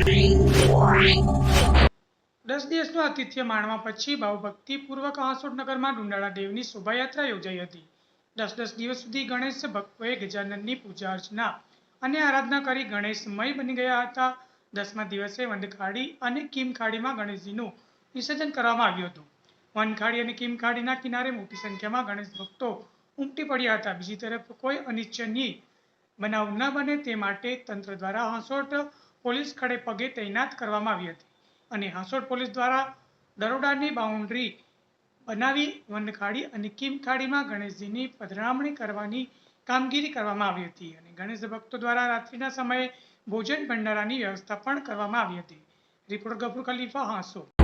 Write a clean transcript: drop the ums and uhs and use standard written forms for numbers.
10 દિવસનું આતિથ્ય માણવા પછી ભાવભક્તિપૂર્વક હાંસોટ નગરમાં ડુંડાળા દેવની શોભાયાત્રા યોજાઈ હતી। 10 દિવસ સુધી ગણેશ ભક્તોએ ગજાનનની પૂજા અર્ચના અને આરાધના કરી ગણેશમય બની ગયા હતા। 10મા દિવસે વનખાડી અને કીમખાડીમાં ગણેશજીનું વિસર્જન કરવામાં આવ્યું હતું। વનખાડી અને કીમખાડીના કિનારે મોટી સંખ્યામાં ગણેશ ભક્તો ઉમટી પડ્યા હતા। બીજી તરફ કોઈ અનિચ્છનીય બનાવ ન બને તે માટે તંત્ર દ્વારા હાંસોટ પોલીસ ખડે પગે તૈનાત કરવામાં આવી હતી અને હાંસોટ પોલીસ દ્વારા દરોડાની બાઉન્ડ્રી બનાવી વનખાડી અને કીમખાડીમાં ગણેશજીની પધરામણી કરવાની કામગીરી કરવામાં આવી હતી અને ગણેશ ભક્તો દ્વારા રાત્રિના સમયે ભોજન ભંડારાની વ્યવસ્થા પણ કરવામાં આવી હતી। રિપોર્ટર ગફુર ખલીફા, હાંસોટ।